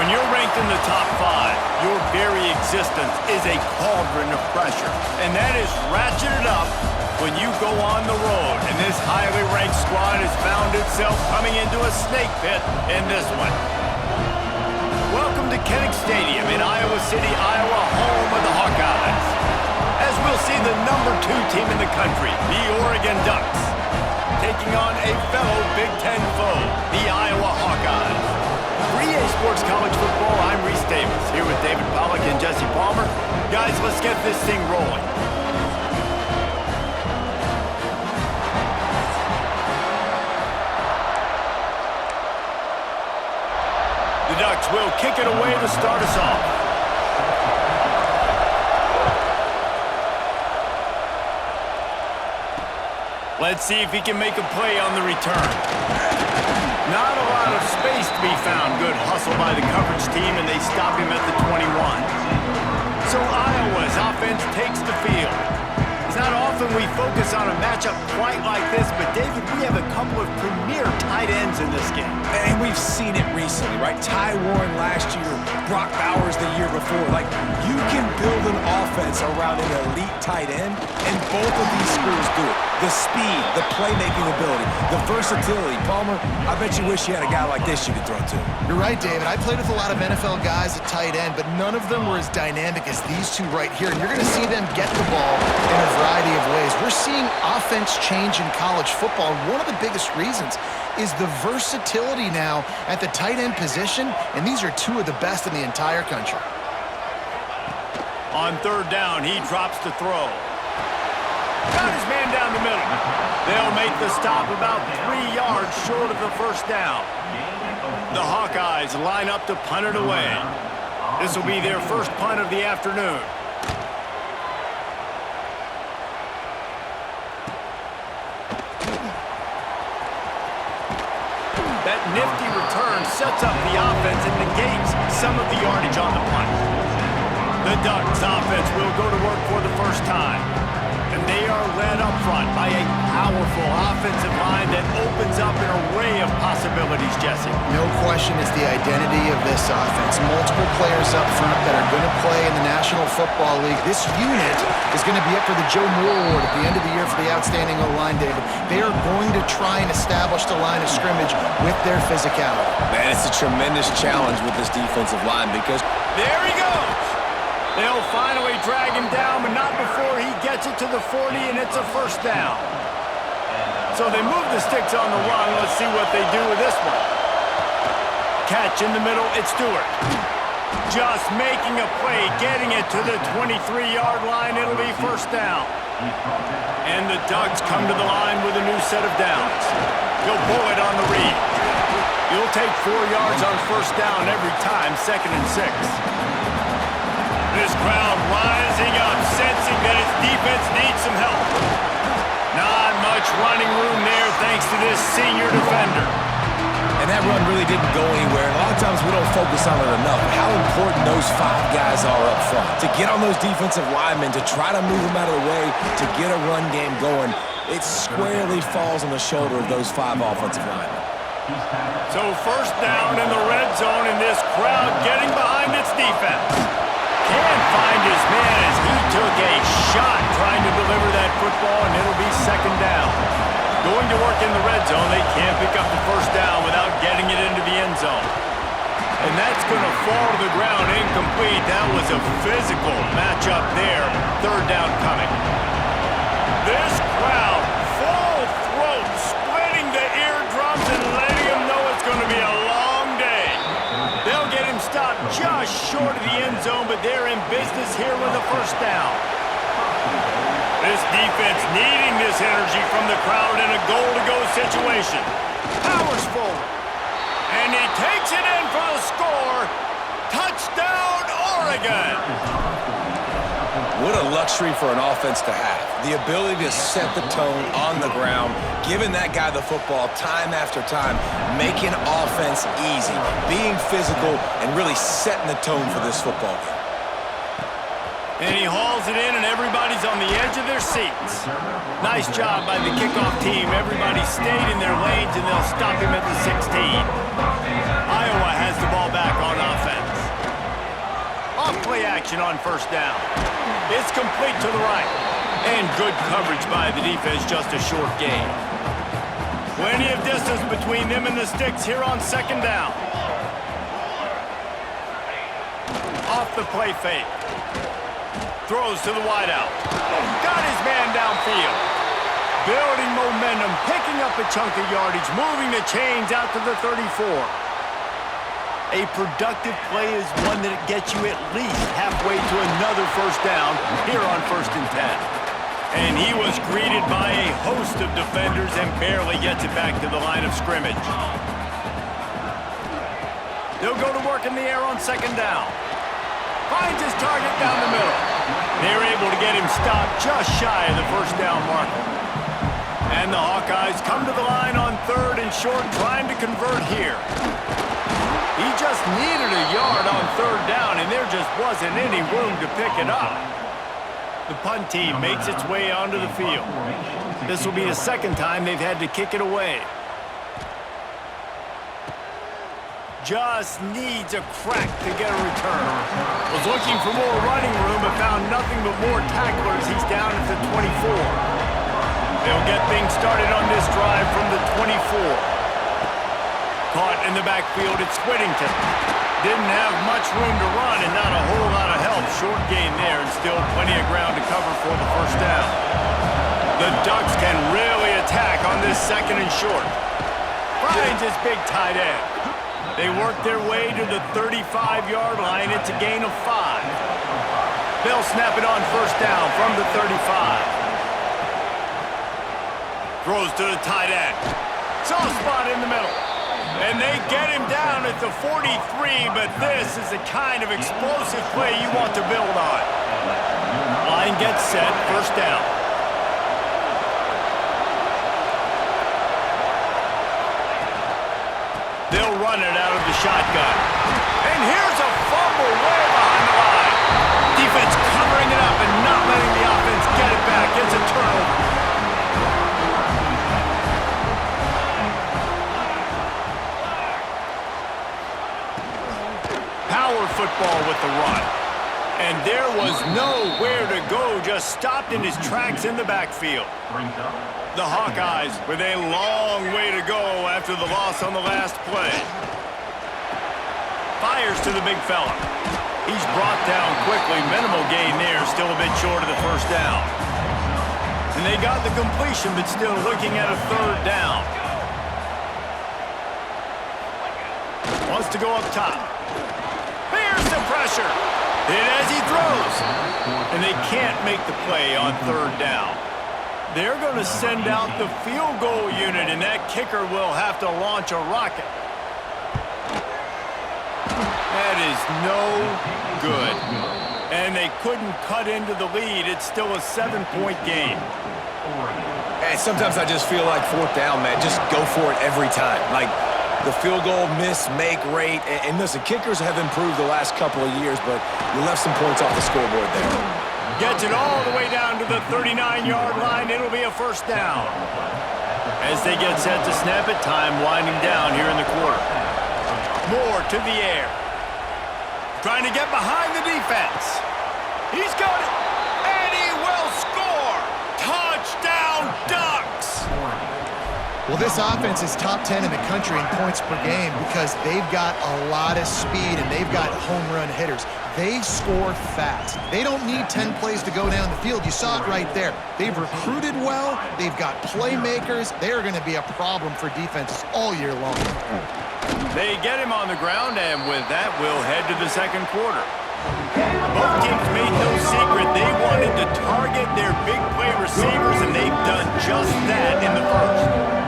When you're ranked in the top 5, your very existence is a cauldron of pressure. And that is ratcheted up when you go on the road. And this highly ranked squad has found itself coming into a snake pit in this one. Welcome to Kinnick Stadium in Iowa City, Iowa, home of the Hawkeyes. As we'll see the #2 team in the country, the Oregon Ducks, taking on a fellow Big Ten foe, the Iowa Hawkeyes. For EA Sports College Football, I'm Reese Davis, here with David Pollack and Jesse Palmer. Guys, let's get this thing rolling. The Ducks will kick it away to start us off. Let's see if he can make a play on the return. Not a lot of space to be found. Good hustle by the coverage team, and they stop him at the 21. So Iowa's offense takes the field. It's not often we focus on a matchup quite like this, but David, we have a couple of premier tight ends in this game. And we've seen it recently, right? Ty Warren last year, Brock Bowers the year before. Like, you can build an offense around an elite tight end, and both of these schools do it. The speed, the playmaking ability, the versatility. Palmer, I bet you wish you had a guy like this you could throw to. You're right, David. I played with a lot of NFL guys at tight end, but none of them were as dynamic as these two right here. And you're going to see them get the ball in a variety of ways. We're seeing offense change in college football. And one of the biggest reasons is the versatility now at the tight end position, and these are two of the best in the entire country. On third down, he drops to throw. Got his man down the middle. They'll make the stop about 3 yards short of the first down. The Hawkeyes line up to punt it away. This will be their first punt of the afternoon. That nifty return sets up the offense and negates some of the yardage on the punt. The Ducks offense will go to work for the first time. And they are led up front by a powerful offensive line that opens up an array of possibilities, Jesse. No question it's the identity of this offense. Multiple players up front that are going to play in the National Football League. This unit is going to be up for the Joe Moore Award at the end of the year for the outstanding O-line, David. They are going to try and establish the line of scrimmage with their physicality. Man, it's a tremendous challenge with this defensive line because... There he goes! They'll finally drag him down, but not before he gets it to the 40, and it's a first down. So they move the sticks on the run. Let's see what they do with this one. Catch in the middle, it's Stewart. Just making a play, getting it to the 23-yard line. It'll be first down. And the Ducks come to the line with a new set of downs. He'll pull it on the read. You'll take 4 yards on first down every time, 2nd and 6. This crowd rising up, sensing that its defense needs some help. Not much running room there thanks to this senior defender. And that run really didn't go anywhere. A lot of times we don't focus on it enough. How important those 5 guys are up front. To get on those defensive linemen, to try to move them out of the way, to get a run game going, it squarely falls on the shoulder of those 5 offensive linemen. So first down in the red zone, and this crowd getting behind its defense. Can't find his man as he took a shot trying to deliver that football, and it'll be 2nd down. Going to work in the red zone, they can't pick up the first down without getting it into the end zone. And that's going to fall to the ground incomplete. That was a physical matchup there. 3rd down coming. This crowd, full throat, splitting the eardrums and letting him know it's going to be a long day. They'll get him stopped just short of the end zone, but they're in business here with a first down. This defense needing this energy from the crowd in a goal-to-go situation. Powers forward. And he takes it in for the score. Touchdown, Oregon! What a luxury for an offense to have. The ability to set the tone on the ground, giving that guy the football time after time, making offense easy, being physical, and really setting the tone for this football game. And he hauls it in, and everybody's on the edge of their seats. Nice job by the kickoff team. Everybody stayed in their lanes, and they'll stop him at the 16. Iowa has the ball back on offense. play action on first down. It's complete to the right. And good coverage by the defense, just a short gain. Plenty of distance between them and the sticks here on second down. Off the play fake. Throws to the wideout. Got his man downfield. Building momentum, picking up a chunk of yardage, moving the chains out to the 34. A productive play is one that gets you at least halfway to another first down here on 1st and 10. And he was greeted by a host of defenders and barely gets it back to the line of scrimmage. They'll go to work in the air on second down. Finds his target down the middle. They're able to get him stopped just shy of the first down marker. And the Hawkeyes come to the line on 3rd and short, trying to convert here. He just needed a yard on 3rd down, and there just wasn't any room to pick it up. The punt team makes its way onto the field. This will be the second time they've had to kick it away. Just needs a crack to get a return. Was looking for more running room, but found nothing but more tacklers. He's down at the 24. They'll get things started on this drive from the 24. Caught in the backfield, it's Whittington. Didn't have much room to run and not a whole lot of help. Short gain there and still plenty of ground to cover for the first down. The Ducks can really attack on this 2nd and short. Finds his big tight end. They work their way to the 35-yard line. It's a gain of 5. They'll snap it on first down from the 35. Throws to the tight end. Soft spot in the middle. And they get him down at the 43, but this is the kind of explosive play you want to build on. Line gets set, first down. They'll run it out of the shotgun. And here's a fumble way behind the line. Defense covering it up and not letting the offense get it back. It's a turnover. Power football with the run. And there was nowhere to go, just stopped in his tracks in the backfield. The Hawkeyes with a long way to go after the loss on the last play. Fires to the big fella. He's brought down quickly. Minimal gain there, still a bit short of the first down. And they got the completion, but still looking at a 3rd down. Wants to go up top. Here's the pressure. Hit as he throws. And they can't make the play on 3rd down. They're going to send out the field goal unit, and that kicker will have to launch a rocket. That is no good. And they couldn't cut into the lead. It's still a 7-point game. And sometimes I just feel like 4th down, man. Just go for it every time. Like the field goal miss, make rate. And listen, kickers have improved the last couple of years, but you left some points off the scoreboard there. Gets it all the way down to the 39-yard line. It'll be a first down. As they get set to snap it, time winding down here in the quarter. Moore to the air. Trying to get behind the defense. He's got it. And he will score. Touchdown, Ducks. Well, this offense is top 10 in the country in points per game because they've got a lot of speed and they've got home run hitters. They score fast. They don't need 10 plays to go down the field. You saw it right there. They've recruited well. They've got playmakers. They're going to be a problem for defenses all year long. They get him on the ground, and with that, we'll head to the 2nd quarter. Both teams made no secret they wanted to target their big play receivers, and they've done just that in the first.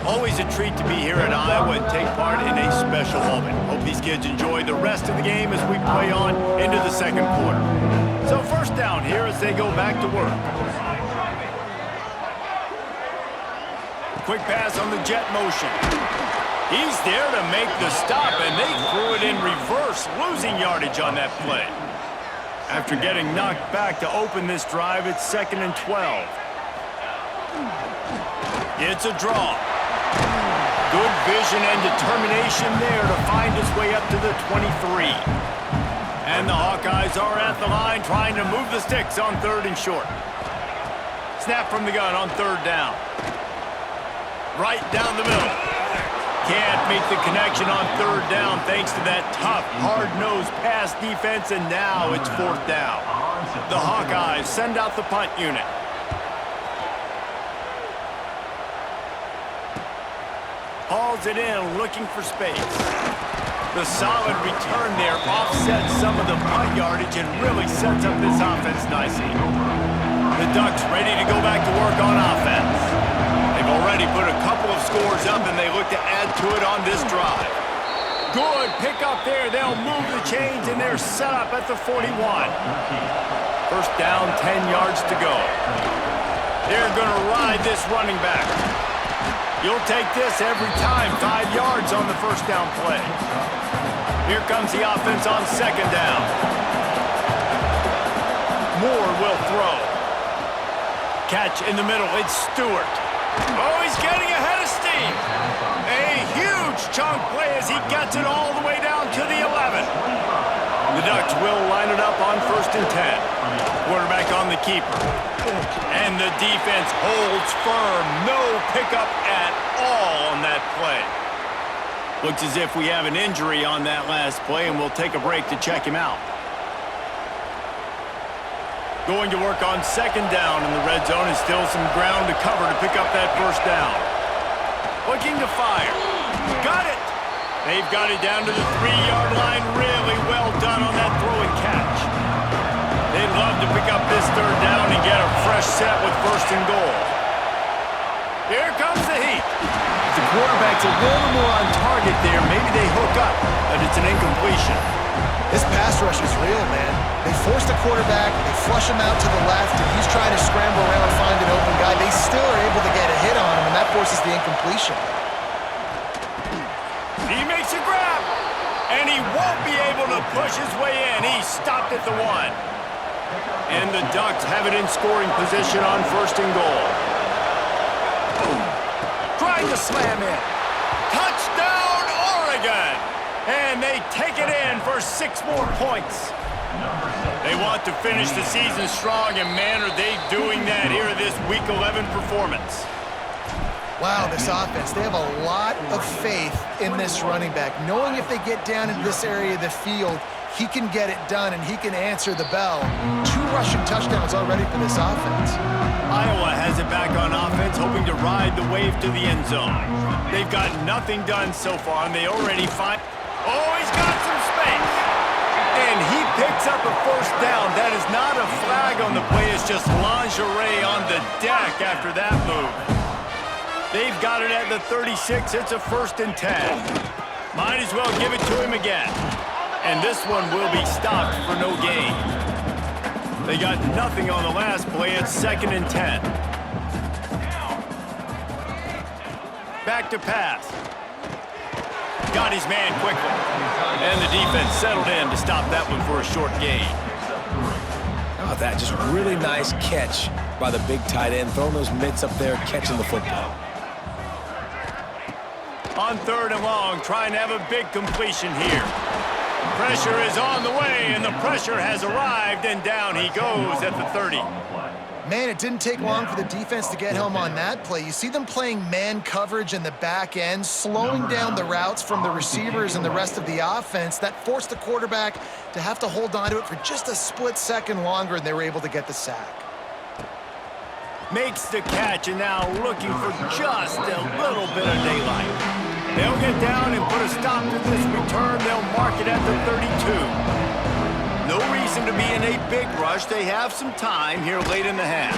Always a treat to be here at Iowa and take part in a special moment. Hope these kids enjoy the rest of the game as we play on into the 2nd quarter. So first down here as they go back to work. Quick pass on the jet motion. He's there to make the stop, and they threw it in reverse, losing yardage on that play. After getting knocked back to open this drive, it's 2nd and 12. It's a draw. Good vision and determination there to find his way up to the 23. And the Hawkeyes are at the line trying to move the sticks on 3rd and short. Snap from the gun on 3rd down. Right down the middle. Can't make the connection on 3rd down thanks to that tough, hard-nosed pass defense, and now it's 4th down. The Hawkeyes send out the punt unit. Hauls it in, looking for space. The solid return there offsets some of the punt yardage and really sets up this offense nicely. The Ducks ready to go back to work on offense. They've already put a couple of scores up, and they look to add to it on this drive. Good pickup there. They'll move the chains, and they're set up at the 41. 1st down, 10 yards to go. They're going to ride this running back. You'll take this every time. 5 yards on the 1st down play. Here comes the offense on 2nd down. Moore will throw. Catch in the middle. It's Stewart. Oh, he's getting ahead of steam. A huge chunk play as he gets it all the way down to the 11. The Ducks will line it up on 1st and 10. Quarterback on the keeper. And the defense holds firm. No pickup at all on that play. Looks as if we have an injury on that last play, and we'll take a break to check him out. Going to work on 2nd down in the red zone, and still some ground to cover to pick up that 1st down. Looking to fire. Got it! They've got it down to the 3-yard line. Really well done on that throw and catch. They'd love to pick up this 3rd down and get a fresh set with 1st and goal. Here comes the heat. If the quarterback's a little more on target there, maybe they hook up, but it's an incompletion. This pass rush is real, man. They force the quarterback, they flush him out to the left, and he's trying to scramble around and find an open guy. They still are able to get a hit on him, and that forces the incompletion. He makes a grab, and he won't be able to push his way in. He stopped at the 1. And the Ducks have it in scoring position on 1st and goal. Trying to slam in. Touchdown, Oregon! And they take it in for 6 more points. They want to finish the season strong, and man, are they doing that here in this Week 11 performance. Wow, this offense, they have a lot of faith in this running back. Knowing if they get down into this area of the field, he can get it done and he can answer the bell. 2 rushing touchdowns already for this offense. Iowa has it back on offense, hoping to ride the wave to the end zone. They've got nothing done so far, and they already find... Oh, he's got some space. And he picks up a 1st down. That is not a flag on the play. It's just lingerie on the deck after that move. They've got it at the 36. It's a 1st and 10. Might as well give it to him again. And this one will be stopped for no gain. They got nothing on the last play. It's 2nd and 10. Back to pass. Got his man quickly. And the defense settled in to stop that one for a short gain. How about that? Just really nice catch by the big tight end. Throwing those mitts up there, catching the football. On 3rd and long, trying to have a big completion here. Pressure is on the way, and the pressure has arrived, and down he goes at the 30. Man, it didn't take long for the defense to get home on that play. You see them playing man coverage in the back end, slowing down the routes from the receivers and the rest of the offense. That forced the quarterback to have to hold on to it for just a split second longer, and they were able to get the sack. Makes the catch, and now looking for just a little bit of daylight. They'll get down and put a stop to this return. They'll mark it at the 32. No reason to be in a big rush. They have some time here late in the half.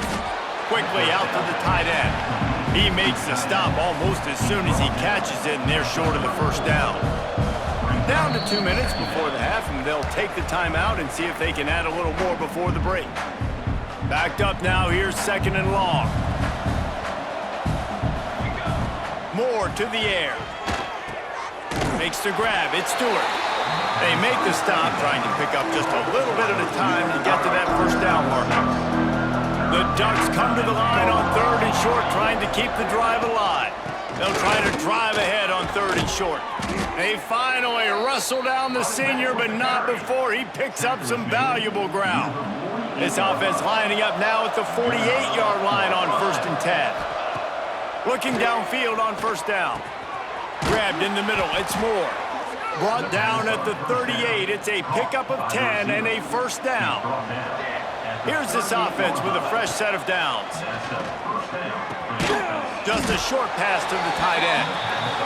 Quickly out to the tight end. He makes the stop almost as soon as he catches it, and they're short of the 1st down. Down to 2 minutes before the half, and they'll take the timeout and see if they can add a little more before the break. Backed up now, here's 2nd and long. Moore to the air. Makes the grab, it's Stewart. They make the stop, trying to pick up just a little bit at a time to get to that first down marker. The Ducks come to the line on 3rd and short, trying to keep the drive alive. They'll try to drive ahead on 3rd and short. They finally wrestle down the senior, but not before he picks up some valuable ground. This offense lining up now at the 48-yard line on 1st and 10. Looking downfield on 1st down. Grabbed in the middle, it's Moore. Brought down at the 38, it's a pickup of 10 and a 1st down. Here's this offense with a fresh set of downs. Just a short pass to the tight end.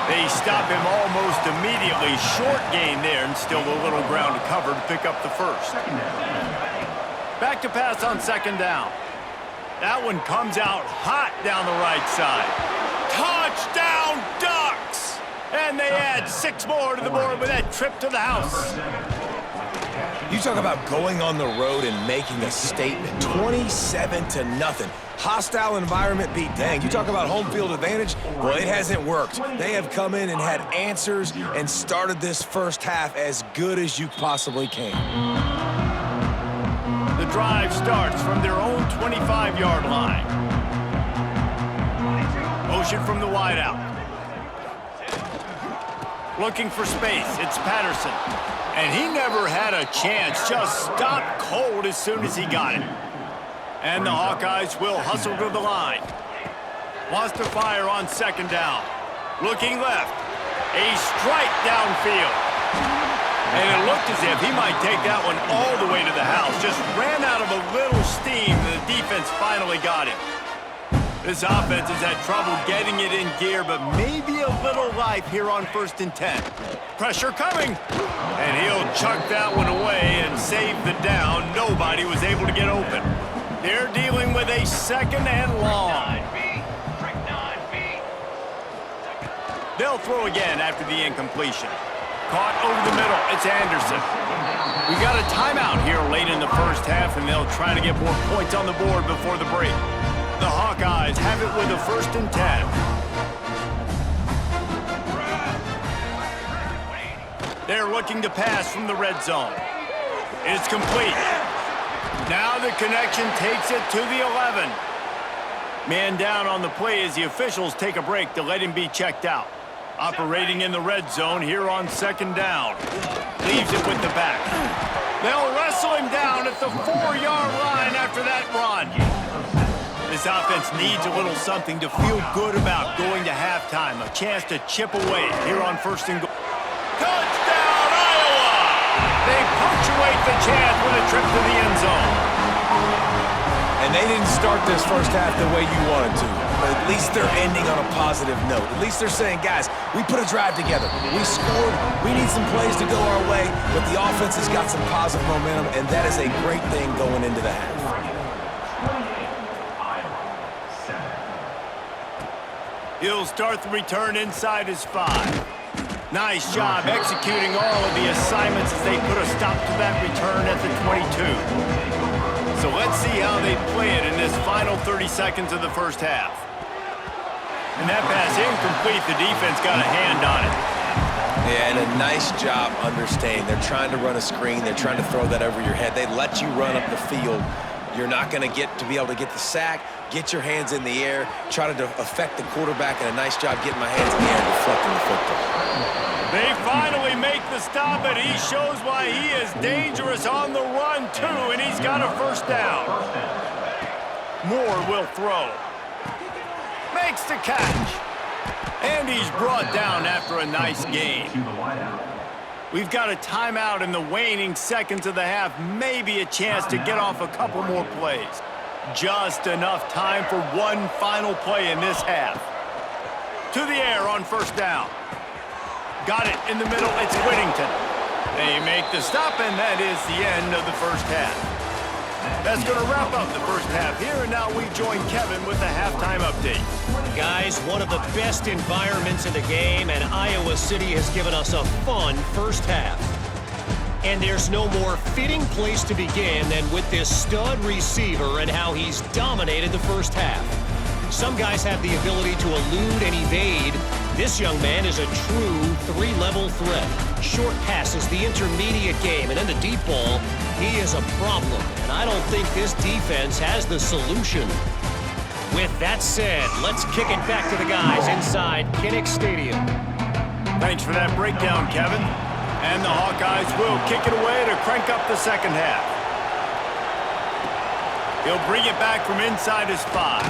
They stop him almost immediately. Short gain there, and still a little ground to cover to pick up the 1st. Back to pass on 2nd down. That one comes out hot down the right side. Touchdown, Ducks! And they add 6 more to the board with that trip to the house. You talk about going on the road and making a statement. 27-0. Hostile environment beat dang. You talk about home field advantage. Well, it hasn't worked. They have come in and had answers and started this first half as good as you possibly can. The drive starts from their own 25-yard line. Motion from the wideout. Looking for space, it's Patterson. And he never had a chance, just stopped cold as soon as he got it. And the Hawkeyes will hustle to the line. Wants to fire on 2nd down. Looking left, a strike downfield. And it looked as if he might take that one all the way to the house. Just ran out of a little steam, and the defense finally got him. This offense has had trouble getting it in gear, but maybe a little life here on 1st and 10. Pressure coming, and he'll chuck that one away and save the down. Nobody was able to get open. They're dealing with a 2nd and long. They'll throw again after the incompletion. Caught over the middle, it's Anderson. We've got a timeout here late in the first half, and they'll try to get more points on the board before the break. The Hawkeyes have it with a 1st and 10. They're looking to pass from the red zone. It's complete. Now the connection takes it to the 11. Man down on the play as the officials take a break to let him be checked out. Operating in the red zone here on 2nd down. Leaves it with the back. They'll wrestle him down at the 4-yard line after that run. This offense needs a little something to feel good about going to halftime. A chance to chip away here on 1st and goal. Touchdown, Iowa! They punctuate the chance with a trip to the end zone. And they didn't start this first half the way you wanted to. But at least they're ending on a positive note. At least they're saying, guys, we put a drive together. We scored. We need some plays to go our way. But the offense has got some positive momentum, and that is a great thing going into the half. He'll start the return inside his 5. Nice job executing all of the assignments as they put a stop to that return at the 22. So let's see how they play it in this final 30 seconds of the first half. And that pass incomplete. The defense got a hand on it. Yeah, and a nice job understanding. They're trying to run a screen. They're trying to throw that over your head. They let you run up the field. You're not going to be able to get the sack, get your hands in the air, try to affect the quarterback, and a nice job getting my hands in the air and deflecting the football. They finally make the stop, and he shows why he is dangerous on the run, too, and he's got a 1st down. Moore will throw. Makes the catch. And he's brought down after a nice gain. We've got a timeout in the waning seconds of the half. Maybe a chance to get off a couple more plays. Just enough time for one final play in this half. To the air on 1st down. Got it in the middle, it's Whittington. They make the stop, and that is the end of the first half. That's going to wrap up the first half here, and now we join Kevin with the halftime update. Guys, one of the best environments in the game, and Iowa City has given us a fun first half. And there's no more fitting place to begin than with this stud receiver and how he's dominated the first half. Some guys have the ability to elude and evade. This young man is a true three-level threat. Short passes, the intermediate game, and then the deep ball, he is a problem. And I don't think this defense has the solution. With that said, let's kick it back to the guys inside Kinnick Stadium. Thanks for that breakdown, Kevin. And the Hawkeyes will kick it away to crank up the second half. He'll bring it back from inside his 5.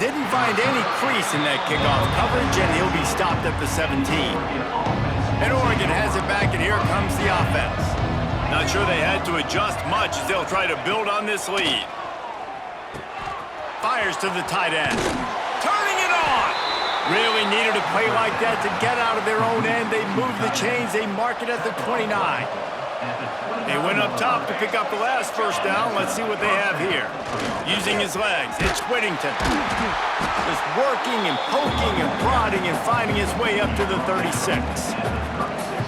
Didn't find any crease in that kickoff coverage, and he'll be stopped at the 17. And Oregon has it back, and here comes the offense. Not sure they had to adjust much as they'll try to build on this lead. Fires to the tight end. Turning it on! Really needed a play like that to get out of their own end. They move the chains. They mark it at the 29. They went up top to pick up the last first down. Let's see what they have here. Using his legs, it's Whittington. Just working and poking and prodding and finding his way up to the 36.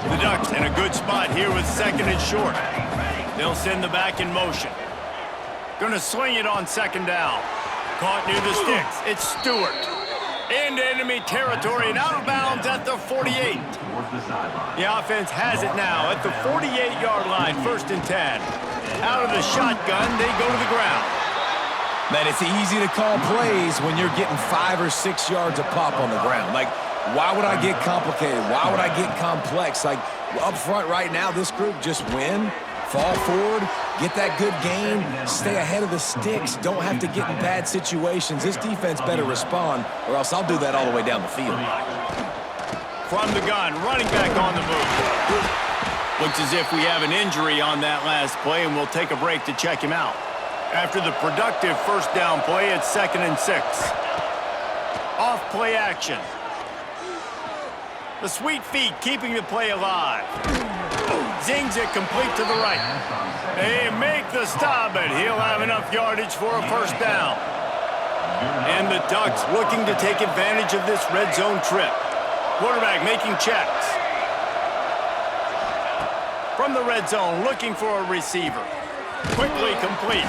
The Ducks in a good spot here with second and short. They'll send the back in motion. Gonna swing it on second down. Caught near the sticks. It's Stewart. Into enemy territory and out of bounds at the 48. The offense has it now at the 48-yard line, 1st and 10. Out of the shotgun, they go to the ground. Man, it's easy to call plays when you're getting 5 or 6 yards of pop on the ground. Like, why would I get complicated? Why would I get complex? Like, up front right now, this group just win, fall forward, get that good gain, stay ahead of the sticks, don't have to get in bad situations. This defense better respond, or else I'll do that all the way down the field. From the gun, running back on the move. Looks as if we have an injury on that last play, and we'll take a break to check him out. After the productive first down play, it's 2nd and 6. Off play action. The sweet feet keeping the play alive. Zings it complete to the right. They make the stop, but he'll have enough yardage for a first down. And the Ducks looking to take advantage of this red zone trip. Quarterback making checks. From the red zone, looking for a receiver. Quickly complete.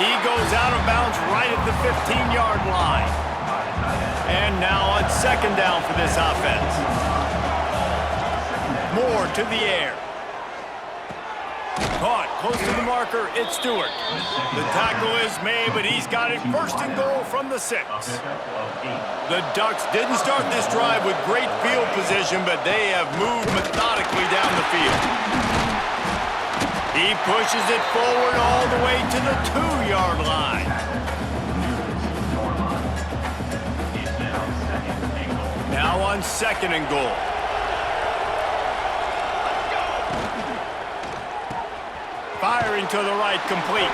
He goes out of bounds right at the 15-yard line. And now on second down for this offense. Moore to the air. Caught close to the marker, it's Stewart. The tackle is made, but he's got it 1st and goal from the 6. The Ducks didn't start this drive with great field position, but they have moved methodically down the field. He pushes it forward all the way to the 2-yard line. Now on 2nd and goal. Firing to the right, complete.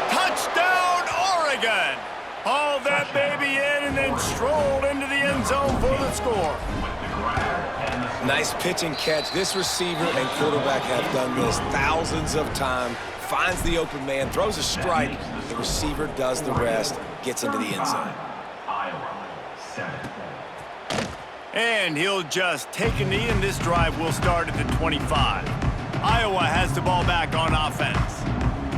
Touchdown, Oregon! Hauled that baby in and then strolled into the end zone for the score. Nice pitch and catch. This receiver and quarterback have done this thousands of times. Finds the open man, throws a strike. The receiver does the rest, gets into the end zone. And he'll just take a knee, and this drive will start at the 25. Iowa has the ball back on offense.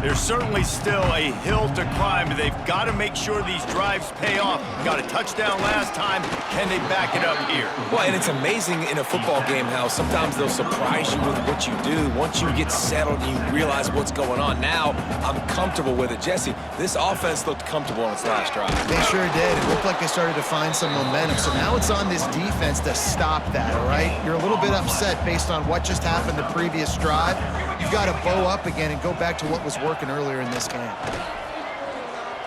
There's certainly still a hill to climb, but they've got to make sure these drives pay off. Got a touchdown last time. Can they back it up here? Well, and it's amazing in a football game how sometimes they'll surprise you with what you do. Once you get settled and you realize what's going on, now I'm comfortable with it. Jesse, this offense looked comfortable on its last drive. They sure did. It looked like they started to find some momentum. So now it's on this defense to stop that, all right? You're a little bit upset based on what just happened the previous drive. You've got to bow up again and go back to what was working earlier in this game.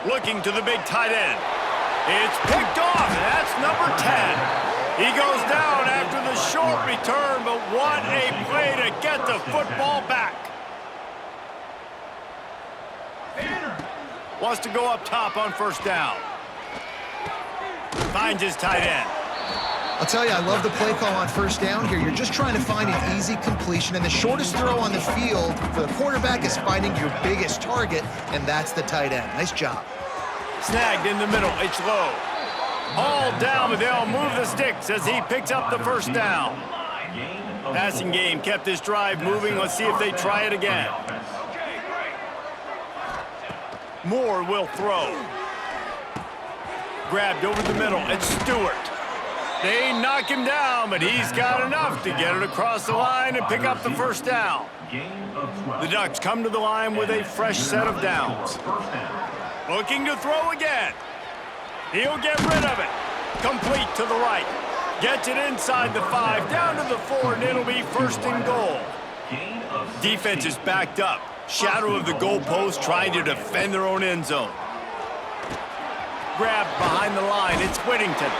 Looking to the big tight end. It's picked off, and that's number 10. He goes down after the short return, but what a play to get the football back. Wants to go up top on first down. Finds his tight end. I'll tell you, I love the play call on first down here. You're just trying to find an easy completion, and the shortest throw on the field for the quarterback is finding your biggest target, and that's the tight end. Nice job. Snagged in the middle. It's low. All down, but they'll move the sticks as he picks up the first down. Passing game kept this drive moving. Let's see if they try it again. Moore will throw. Grabbed over the middle. It's Stewart. They knock him down, but he's got enough to get it across the line and pick up the first down. The Ducks come to the line with a fresh set of downs. Looking to throw again. He'll get rid of it. Complete to the right. Gets it inside the 5, down to the 4, and it'll be first and goal. Defense is backed up. Shadow of the goalpost trying to defend their own end zone. Grabbed behind the line. It's Whittington.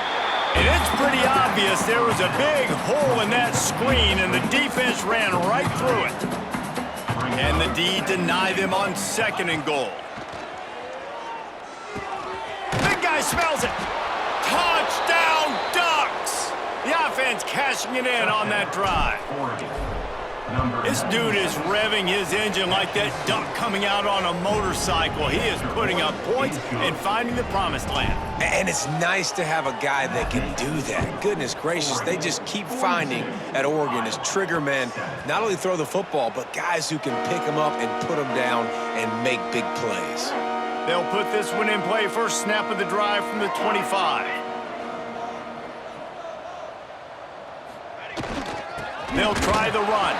And it's pretty obvious there was a big hole in that screen, and the defense ran right through it. And the D deny them on second and goal. Big guy smells it. Touchdown, Ducks! The offense cashing it in on that drive. This dude is revving his engine like that duck coming out on a motorcycle. He is putting up points and finding the promised land. And it's nice to have a guy that can do that. Goodness gracious, they just keep finding at Oregon as trigger men, not only throw the football, but guys who can pick them up and put them down and make big plays. They'll put this one in play. First snap of the drive from the 25. They'll try the run.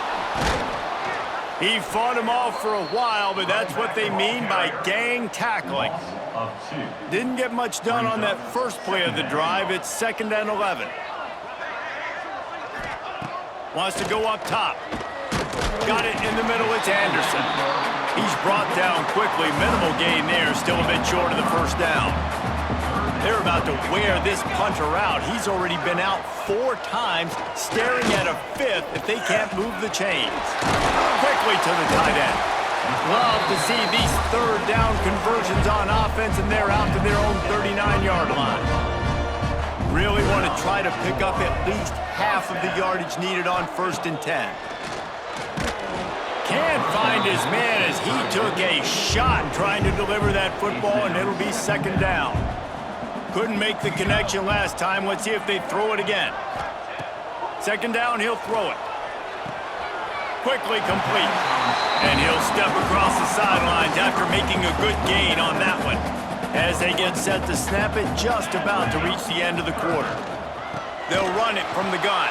He fought him off for a while, but that's what they mean by gang tackling. Didn't get much done on that first play of the drive. It's 2nd and 11. Wants to go up top. Got it in the middle. It's Anderson. He's brought down quickly. Minimal gain there. Still a bit short of the first down. They're about to wear this punter out. He's already been out 4 times, staring at a 5th if they can't move the chains. Quickly to the tight end. Love to see these 3rd down conversions on offense, and they're out to their own 39-yard line. Really want to try to pick up at least half of the yardage needed on 1st and 10. Can't find his man as he took a shot trying to deliver that football, and it'll be 2nd down. Couldn't make the connection last time. Let's see if they throw it again. 2nd down, he'll throw it. Quickly complete. And he'll step across the sidelines after making a good gain on that one. As they get set to snap it, just about to reach the end of the quarter. They'll run it from the gun.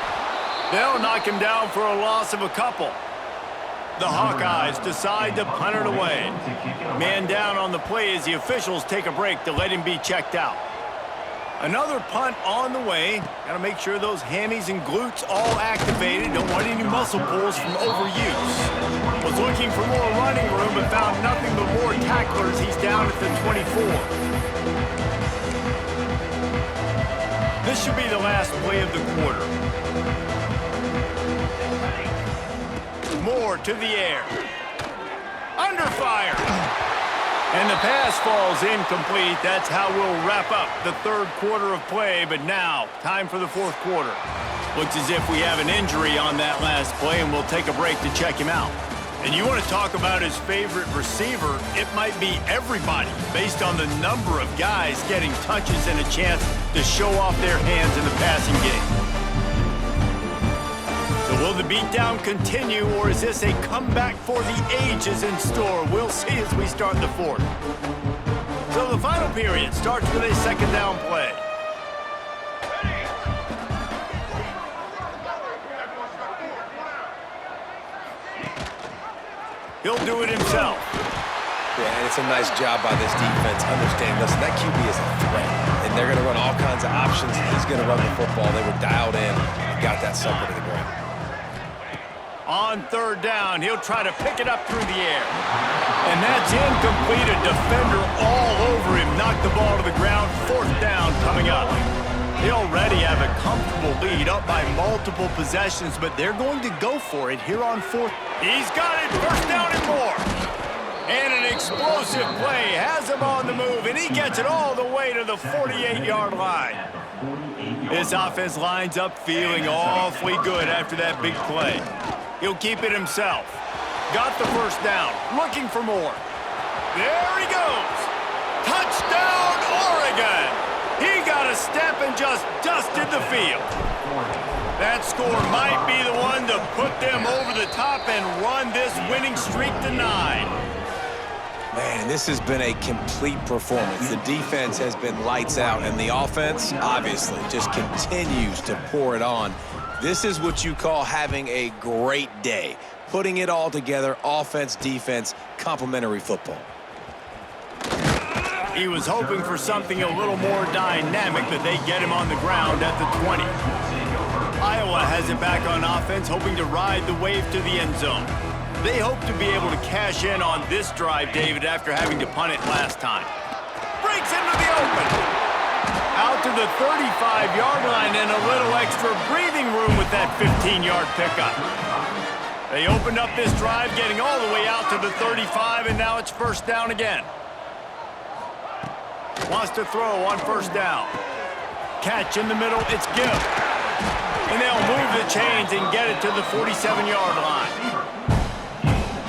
They'll knock him down for a loss of a couple. The Hawkeyes decide to punt it away. Man down on the play as the officials take a break to let him be checked out. Another punt on the way. Got to make sure those hammies and glutes all activated. Don't want any muscle pulls from overuse. Was looking for more running room but found nothing but more tacklers. He's down at the 24. This should be the last play of the quarter. Moore to the air. Under fire. And the pass falls incomplete. That's how we'll wrap up the 3rd quarter of play. But now, time for the 4th quarter. Looks as if we have an injury on that last play, and we'll take a break to check him out. And you want to talk about his favorite receiver, it might be everybody, based on the number of guys getting touches and a chance to show off their hands in the passing game. So will the beatdown continue, or is this a comeback for the ages in store? We'll see as we start the 4th. So the final period starts with a 2nd down play. He'll do it himself. Yeah, and it's a nice job by this defense. Understand, listen, that QB is a threat, and they're going to run all kinds of options. He's going to run the football. They were dialed in and got that sucker to the ground. On 3rd down, he'll try to pick it up through the air. And that's incomplete. A defender all over him. Knocked the ball to the ground. 4th down coming up. They already have a comfortable lead, up by multiple possessions, but they're going to go for it here on 4th. He's got it. 1st down and more. And an explosive play. Has him on the move, and he gets it all the way to the 48-yard line. This offense lines up feeling awfully good after that big play. He'll keep it himself. Got the 1st down. Looking for more. There he goes. Touchdown, Oregon. He got a step and just dusted the field. That score might be the one to put them over the top and run this winning streak to 9. Man, this has been a complete performance. The defense has been lights out, and the offense, obviously, just continues to pour it on. This is what you call having a great day. Putting it all together, offense, defense, complementary football. He was hoping for something a little more dynamic, but they get him on the ground at the 20. Iowa has it back on offense, hoping to ride the wave to the end zone. They hope to be able to cash in on this drive, David, after having to punt it last time. Breaks into the open. Out to the 35-yard line and a little extra breathing room with that 15-yard pickup. They opened up this drive, getting all the way out to the 35, and now it's first down again. Wants to throw on first down. Catch in the middle, it's Gibb. And they'll move the chains and get it to the 47-yard line.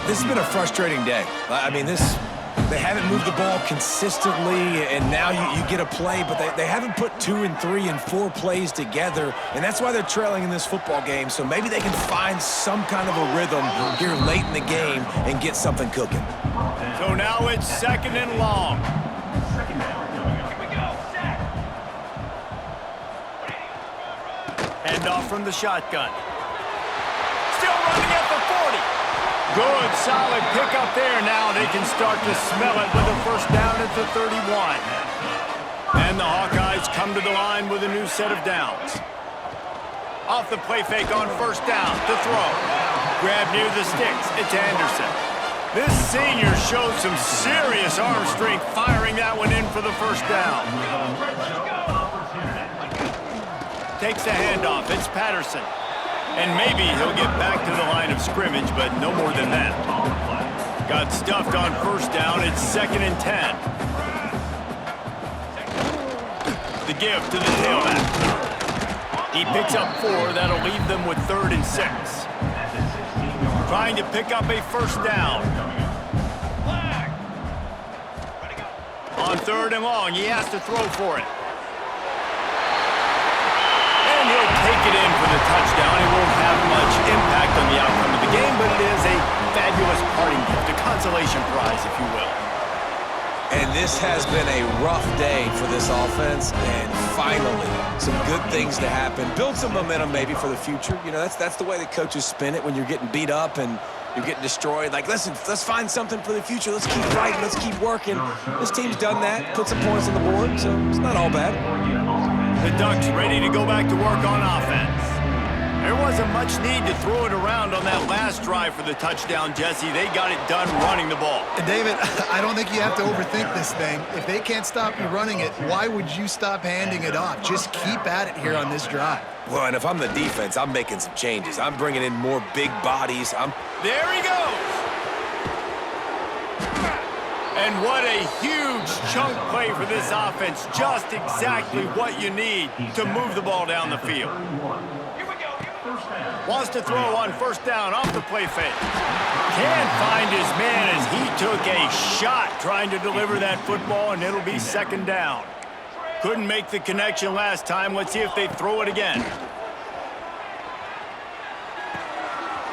This has been a frustrating day. I mean, they haven't moved the ball consistently, and now you get a play, but they haven't put 2 and 3 and 4 plays together, and that's why they're trailing in this football game. So maybe they can find some kind of a rhythm here late in the game and get something cooking. So now it's second and long. Handoff from the shotgun. Still running at the 40. Good, solid pickup there. Now they can start to smell it with a first down at the 31. And the Hawkeyes come to the line with a new set of downs. Off the play fake on first down to throw. Grab near the sticks. It's Anderson. This senior showed some serious arm strength firing that one in for the first down. Takes the handoff. It's Patterson. And maybe he'll get back to the line of scrimmage, but no more than that. Got stuffed on first down. It's second and 10. The give to the tailback. He picks up 4. That'll leave them with 3rd and 6. Trying to pick up a first down. On 3rd and long, he has to throw for it. And he'll take it in for the touchdown. It won't have much impact on the outcome of the game, but it is a fabulous parting gift, a consolation prize, if you will. And this has been a rough day for this offense, and finally, some good things to happen. Build some momentum maybe for the future. You know, that's the way the coaches spin it when you're getting beat up and you're getting destroyed. Like, listen, let's find something for the future. Let's keep fighting. Let's keep working. This team's done that, put some points on the board, so it's not all bad. The Ducks ready to go back to work on offense. There wasn't much need to throw it around on that last drive for the touchdown, Jesse. They got it done running the ball. And David, I don't think you have to overthink this thing. If they can't stop you running it, why would you stop handing it off? Just keep at it here on this drive. Well, and if I'm the defense, I'm making some changes. I'm bringing in more big bodies. There he goes. And what a huge chunk play for this offense. Just exactly what you need to move the ball down the field. Wants to throw on first down off the play fake. Can't find his man as he took a shot trying to deliver that football, and it'll be second down. Couldn't make the connection last time. Let's see if they throw it again.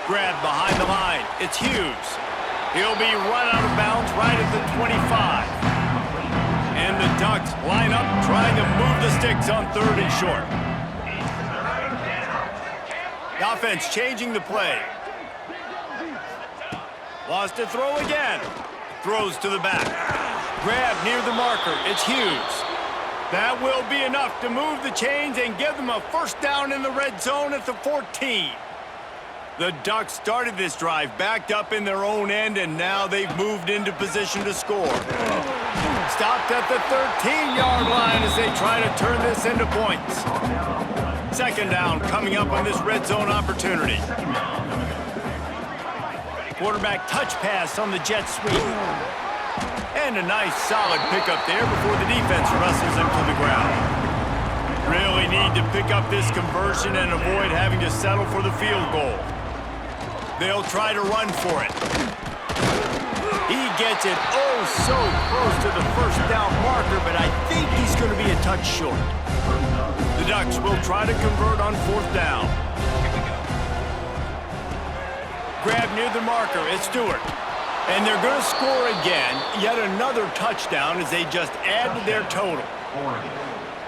Grab behind the line. It's Hughes. He'll be run out of bounds right at the 25. And the Ducks line up trying to move the sticks on 3rd and short. The offense changing the play. Wants to throw again. Throws to the back. Grab near the marker. It's Hughes. That will be enough to move the chains and give them a first down in the red zone at the 14. The Ducks started this drive backed up in their own end, and now they've moved into position to score. Stopped at the 13-yard line as they try to turn this into points. Second down coming up on this red zone opportunity. Quarterback touch pass on the jet sweep. And a nice solid pickup there before the defense wrestles him to the ground. Really need to pick up this conversion and avoid having to settle for the field goal. They'll try to run for it. He gets it oh so close to the first down marker, but I think he's going to be a touch short. The Ducks will try to convert on 4th down. Grab near the marker. It's Stewart. And they're going to score again. Yet another touchdown as they just add to their total.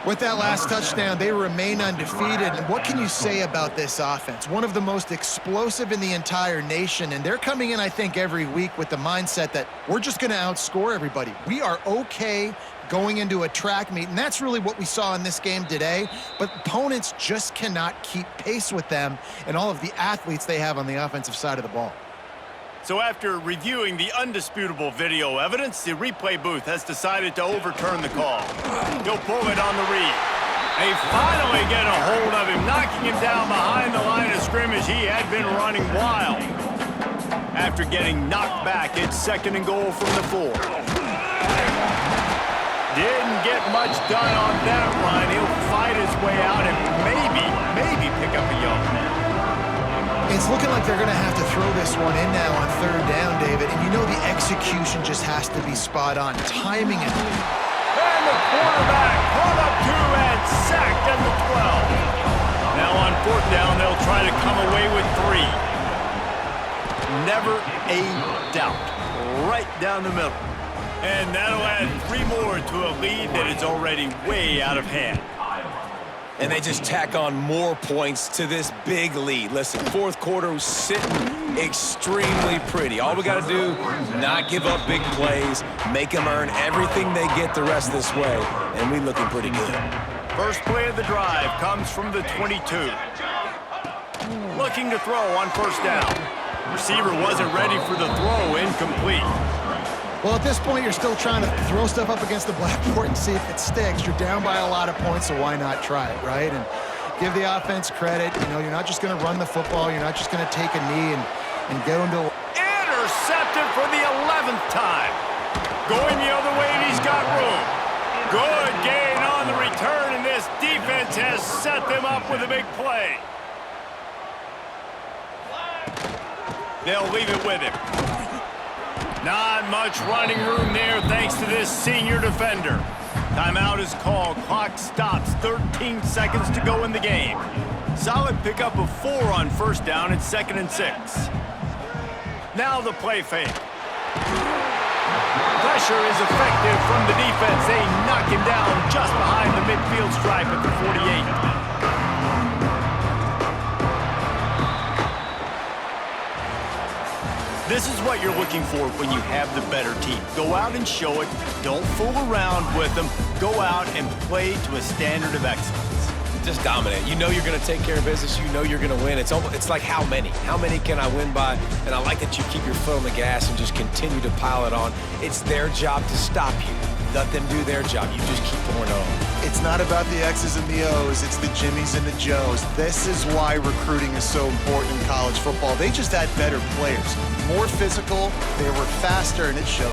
With that last touchdown, they remain undefeated. And what can you say about this offense? One of the most explosive in the entire nation. And they're coming in, I think, every week with the mindset that we're just going to outscore everybody. We are okay going into a track meet. And that's really what we saw in this game today. But opponents just cannot keep pace with them and all of the athletes they have on the offensive side of the ball. So after reviewing the undisputable video evidence, the replay booth has decided to overturn the call. He'll pull it on the read. They finally get a hold of him, knocking him down behind the line of scrimmage. He had been running wild. After getting knocked back, it's 2nd and goal from the 4. Didn't get much done on that line. He'll fight his way out and maybe pick up a yard. It's looking like they're going to have to throw this one in now on 3rd down, David. And you know the execution just has to be spot on. Timing it. And the quarterback caught up 2 and sacked at the 12. Now on 4th down, they'll try to come away with 3. Never a doubt. Right down the middle. And that'll add 3 more to a lead that is already way out of hand. And they just tack on more points to this big lead. Listen, 4th quarter was sitting extremely pretty. All we got to do, not give up big plays, make them earn everything they get the rest this way, and we looking pretty good. First play of the drive comes from the 22. Looking to throw on 1st down. Receiver wasn't ready for the throw, incomplete. Well, at this point, you're still trying to throw stuff up against the blackboard and see if it sticks. You're down by a lot of points, so why not try it, right? And give the offense credit. You know, you're not just going to run the football. You're not just going to take a knee and go into... Intercepted for the 11th time. Going the other way, and he's got room. Good gain on the return, and this defense has set them up with a big play. They'll leave it with him. Not much running room there thanks to this senior defender. Timeout is called. Clock stops. 13 seconds to go in the game. Solid pickup of 4 on 1st down and 2nd and 6. Now the play fake. Pressure is effective from the defense. They knock him down just behind the midfield stripe at the 48. This is what you're looking for when you have the better team. Go out and show it. Don't fool around with them. Go out and play to a standard of excellence. Just dominate. You know you're going to take care of business. You know you're going to win. It's like how many? How many can I win by? And I like that you keep your foot on the gas and just continue to pile it on. It's their job to stop you. Let them do their job. You just keep pouring on. It's not about the X's and the O's. It's the Jimmies and the Joes. This is why recruiting is so important in college football. They just had better players. More physical. They were faster, and it showed.